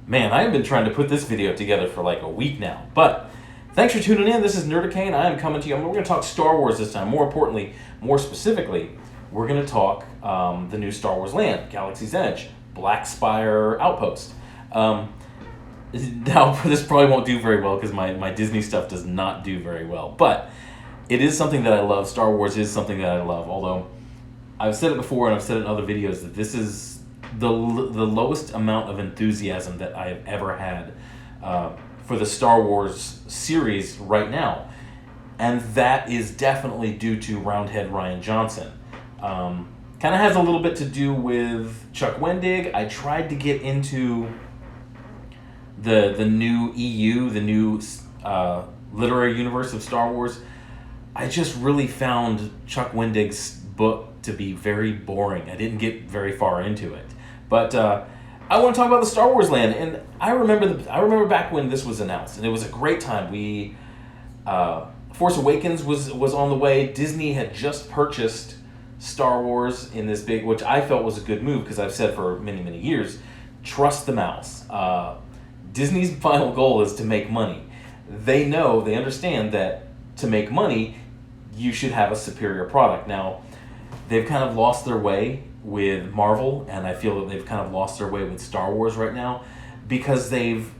Man, I have been trying to put this video together for like a week now, but thanks for tuning in. This is Nerdicane. I am coming to you. We're going to talk Star Wars this time. More importantly, more specifically, we're going to talk the new Star Wars land, Galaxy's Edge, Black Spire Outpost. Now, this probably won't do very well because my Disney stuff does not do very well, but it is something that I love. Star Wars is something that I love, although I've said it before and I've said it in other videos that this is the lowest amount of enthusiasm that I have ever had for the Star Wars series right now. And that is definitely due to Roundhead Rian Johnson. Kind of has a little bit to do with Chuck Wendig. I tried to get into the new EU, the new literary universe of Star Wars. I just really found Chuck Wendig's book to be very boring. I didn't get very far into it. But I want to talk about the Star Wars land, and I remember back when this was announced, and it was a great time. Force Awakens was on the way. Disney had just purchased Star Wars in this big, which I felt was a good move because I've said for many years, trust the mouse. Disney's final goal is to make money. They understand that to make money, you should have a superior product. Now, they've kind of lost their way with Marvel, and I feel that they've kind of lost their way with Star Wars right now because they've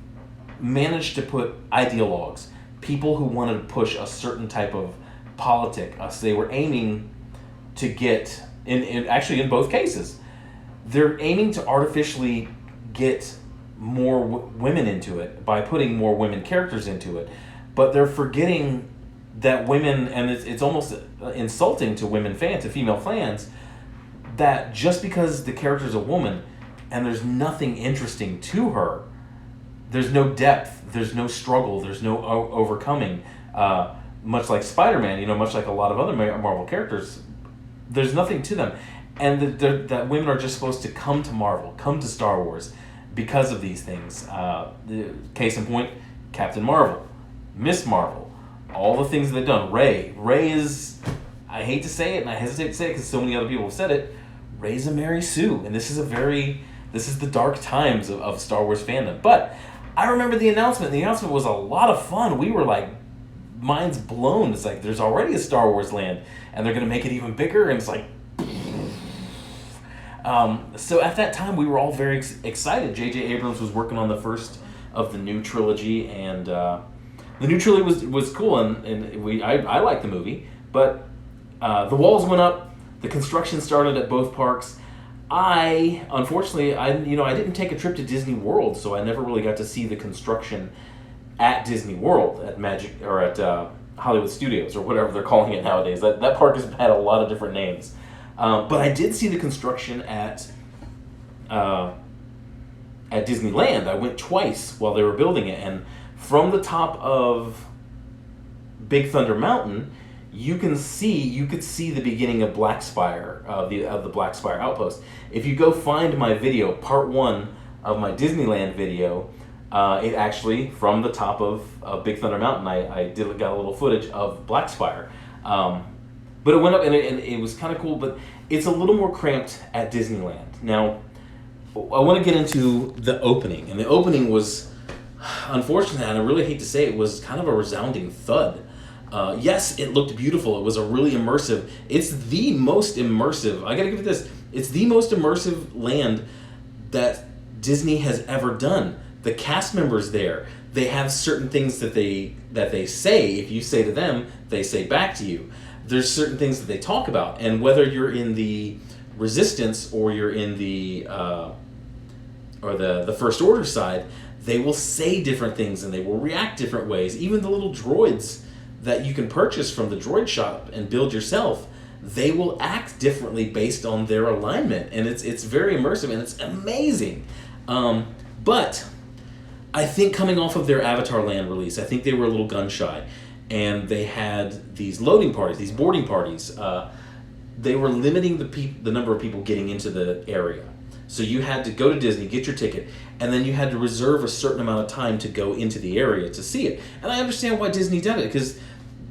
managed to put ideologues, people who wanted to push a certain type of politic. So they were aiming to get, actually in both cases, they're aiming to artificially get more women into it by putting more women characters into it, but they're forgetting that women, and it's almost insulting to female fans, that just because the character's a woman and there's nothing interesting to her, there's no depth, there's no struggle, there's no overcoming, much like Spider-Man, much like a lot of other Marvel characters, there's nothing to them. And that women are just supposed to come to Marvel, come to Star Wars because of these things. Case in point, Captain Marvel, Miss Marvel, all the things they've done. Rey is, I hate to say it, and I hesitate to say it because so many other people have said it, Rey's a Mary Sue, and this is the dark times of Star Wars fandom. But I remember the announcement. The announcement was a lot of fun. We were like, minds blown. It's like, there's already a Star Wars land, and they're going to make it even bigger, and it's like... So at that time, we were all very excited. J.J. Abrams was working on the first of the new trilogy, and the new trilogy was cool, and I liked the movie, but the walls went up. The construction started at both parks. Unfortunately, I didn't take a trip to Disney World, so I never really got to see the construction at Disney World, at Magic, or at Hollywood Studios, or whatever they're calling it nowadays. That park has had a lot of different names. But I did see the construction at Disneyland. I went twice while they were building it, and from the top of Big Thunder Mountain, you could see the beginning of Black Spire, of the Black Spire Outpost. If you go find my video, part 1 of my Disneyland video, it actually, from the top of Big Thunder Mountain, I got a little footage of Black Spire. But it went up, and it was kind of cool, but it's a little more cramped at Disneyland. Now, I want to get into the opening, and the opening was, unfortunately, and I really hate to say it, was kind of a resounding thud. Yes, it looked beautiful. It was a really immersive. It's the most immersive. I gotta give it this. It's the most immersive land that Disney has ever done. The cast members there, they have certain things that they say. If you say to them, they say back to you. There's certain things that they talk about, and whether you're in the Resistance or you're in the First Order side, they will say different things and they will react different ways. Even the little droids that you can purchase from the droid shop and build yourself, they will act differently based on their alignment, and it's very immersive and it's amazing. But I think coming off of their Avatar Land release, I think they were a little gun shy, and they had these loading parties, these boarding parties. They were limiting the number of people getting into the area. So you had to go to Disney, get your ticket, and then you had to reserve a certain amount of time to go into the area to see it. And I understand why Disney did it, because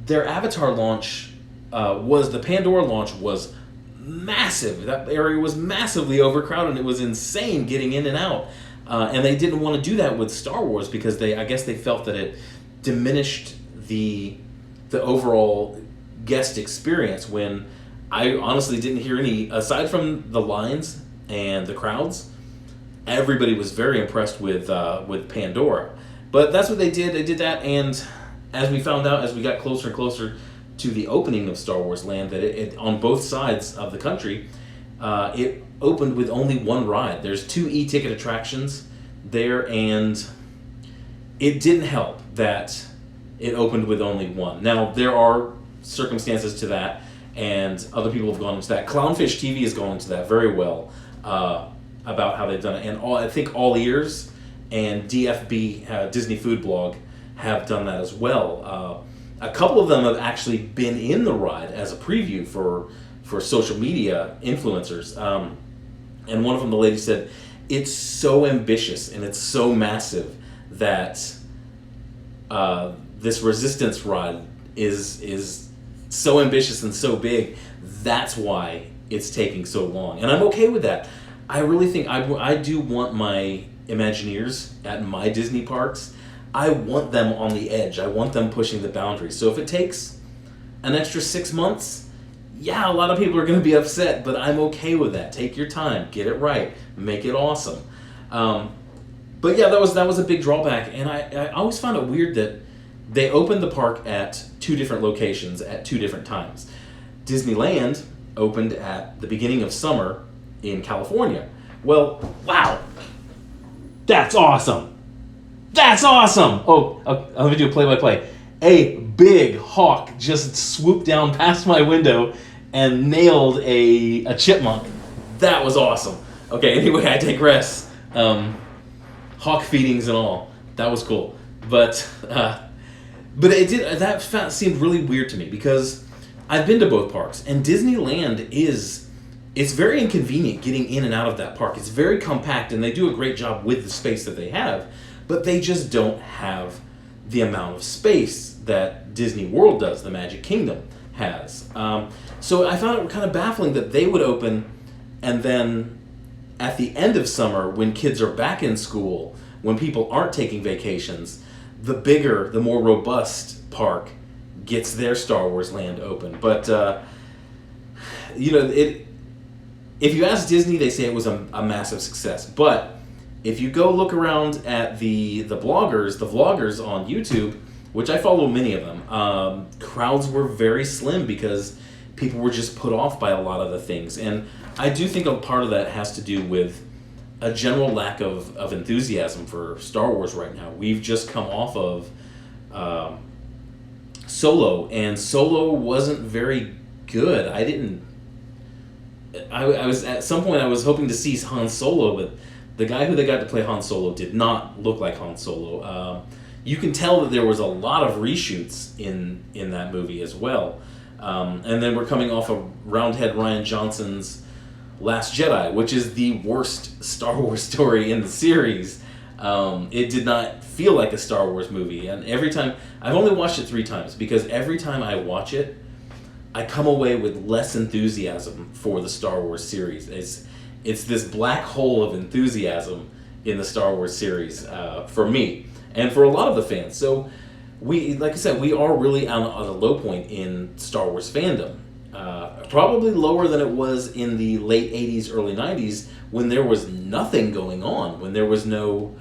their Avatar launch the Pandora launch was massive. That area was massively overcrowded. It was insane getting in and out. And they didn't want to do that with Star Wars because I guess they felt that it diminished the overall guest experience. When I honestly didn't hear any, aside from the lines and the crowds, everybody was very impressed with Pandora. But that's what they did. They did that, and as we found out, as we got closer and closer to the opening of Star Wars Land, that it on both sides of the country, it opened with only one ride. There's 2 e-ticket attractions there, and it didn't help that it opened with only one. Now, there are circumstances to that, and other people have gone into that. Clownfish TV has gone into that very well, about how they've done it. And I think All Ears and DFB, Disney Food Blog, have done that as well. A couple of them have actually been in the ride as a preview for social media influencers. And one of them, the lady said, it's so ambitious and it's so massive that this Resistance ride is so ambitious and so big. That's why it's taking so long. And I'm okay with that. I really think I do want my Imagineers at my Disney parks. I want them on the edge. I want them pushing the boundaries. So if it takes an extra 6 months, yeah, a lot of people are going to be upset, but I'm okay with that. Take your time, get it right, make it awesome. But yeah, that was a big drawback, and I always found it weird that they opened the park at 2 different locations at 2 different times. Disneyland opened at the beginning of summer in California. Well, wow, that's awesome. That's awesome. Oh, let me do a play-by-play. A big hawk just swooped down past my window and nailed a chipmunk. That was awesome. Okay, anyway, I digress. Hawk feedings and all. That was cool. But that seemed really weird to me because I've been to both parks, and Disneyland it's very inconvenient getting in and out of that park. It's very compact, and they do a great job with the space that they have, but they just don't have the amount of space that Disney World does, the Magic Kingdom has. So I found it kind of baffling that they would open, and then at the end of summer, when kids are back in school, when people aren't taking vacations, the bigger, the more robust park gets their Star Wars Land open. But, if you ask Disney, they say it was a massive success. But if you go look around at the vloggers on YouTube, which I follow many of them, crowds were very slim because people were just put off by a lot of the things. And I do think a part of that has to do with a general lack of enthusiasm for Star Wars right now. We've just come off of Solo, and Solo wasn't very good. I was at some point I was hoping to see Han Solo, but the guy who they got to play Han Solo did not look like Han Solo. You can tell that there was a lot of reshoots in that movie as well. And then we're coming off of Roundhead Ryan Johnson's Last Jedi, which is the worst Star Wars story in the series. It did not feel like a Star Wars movie, and every time I've only watched it 3 times because every time I watch it, I come away with less enthusiasm for the Star Wars series. It's this black hole of enthusiasm in the Star Wars series for me and for a lot of the fans. So like I said, we are really on a low point in Star Wars fandom. Probably lower than it was in the late 80s, early 90s when there was nothing going on, when there was no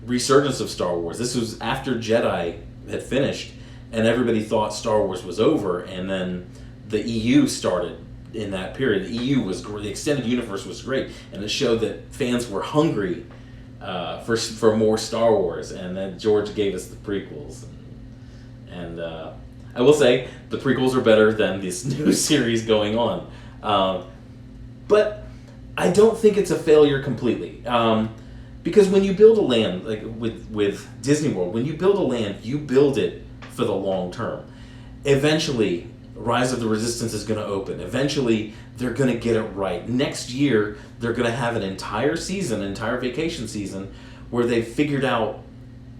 resurgence of Star Wars. This was after Jedi had finished and everybody thought Star Wars was over, and then the EU started in that period. The EU was great. The extended universe was great, and it showed that fans were hungry for more Star Wars, and then George gave us the prequels. And I will say, the prequels are better than this new series going on. But I don't think it's a failure completely. Because when you build a land, like with Disney World, when you build a land, you build it for the long term. Eventually, Rise of the Resistance is going to open. Eventually, they're going to get it right. Next year, they're going to have an entire vacation season, where they've figured out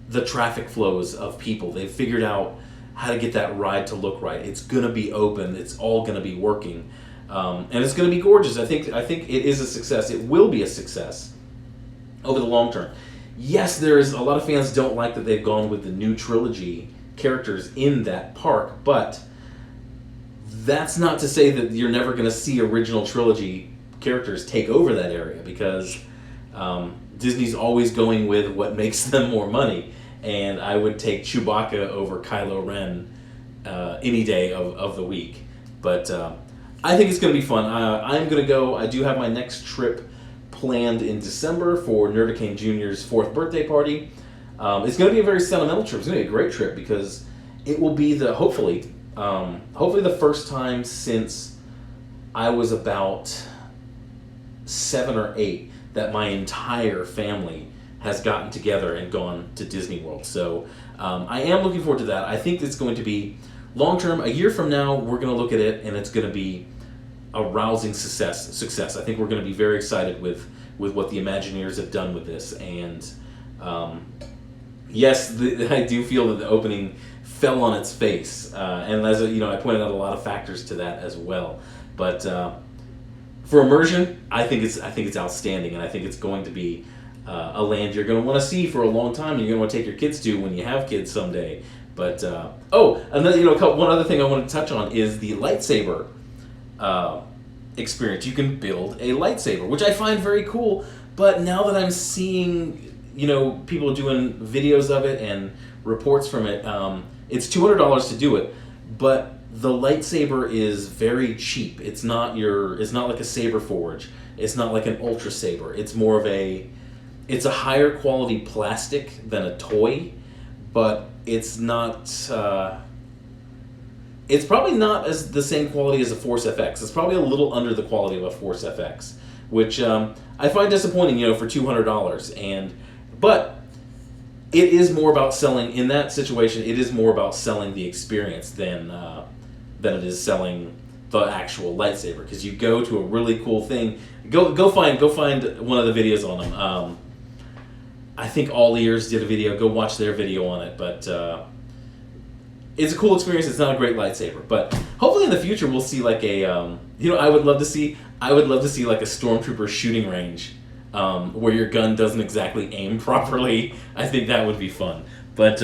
the traffic flows of people. They've figured out how to get that ride to look right. It's going to be open. It's all going to be working. And it's going to be gorgeous. I think it is a success. It will be a success over the long term. yes, there's a lot of fans don't like that they've gone with the new trilogy characters in that park, but that's not to say that you're never going to see original trilogy characters take over that area, because Disney's always going with what makes them more money. And I would take Chewbacca over Kylo Ren any day of the week. But I think it's going to be fun. I'm going to go. I do have my next trip planned in December for Nerdicane Jr.'s 4th birthday party. It's going to be a very sentimental trip. It's going to be a great trip because it will be hopefully the first time since I was about 7 or 8 that my entire family has gotten together and gone to Disney World. So I am looking forward to that. I think it's going to be long term. A year from now, we're going to look at it, and it's going to be a rousing success. I think we're going to be very excited with what the Imagineers have done with this. And yes, I do feel that the opening fell on its face, and as I pointed out a lot of factors to that as well. But for immersion, I think it's outstanding, and I think it's going to be a land you're going to want to see for a long time. And you're going to want to take your kids to when you have kids someday. But one other thing I want to touch on is the lightsaber experience. You can build a lightsaber, which I find very cool. But now that I'm seeing people doing videos of it and reports from it, it's $200 to do it, but the lightsaber is very cheap. It's not like a saber forge. It's not like an ultra saber. It's more of it's a higher quality plastic than a toy, but it's not. It's probably not as the same quality as a Force FX. It's probably a little under the quality of a Force FX, which I find disappointing. For $200, but it is more about selling in that situation. It is more about selling the experience than it is selling the actual lightsaber. Because you go to a really cool thing. Go find one of the videos on them. I think All Ears did a video. Go watch their video on it. But it's a cool experience. It's not a great lightsaber, but hopefully in the future we'll see like a I would love to see like a stormtrooper shooting range. Where your gun doesn't exactly aim properly. I think that would be fun. But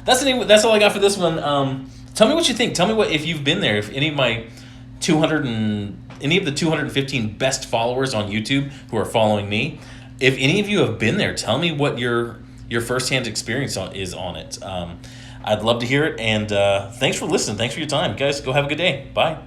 that's all I got for this one. Tell me what you think. Tell me if you've been there. If any of my 215 best followers on YouTube who are following me, if any of you have been there, tell me what your firsthand experience is on it. I'd love to hear it. And thanks for listening. Thanks for your time, guys. Go have a good day. Bye.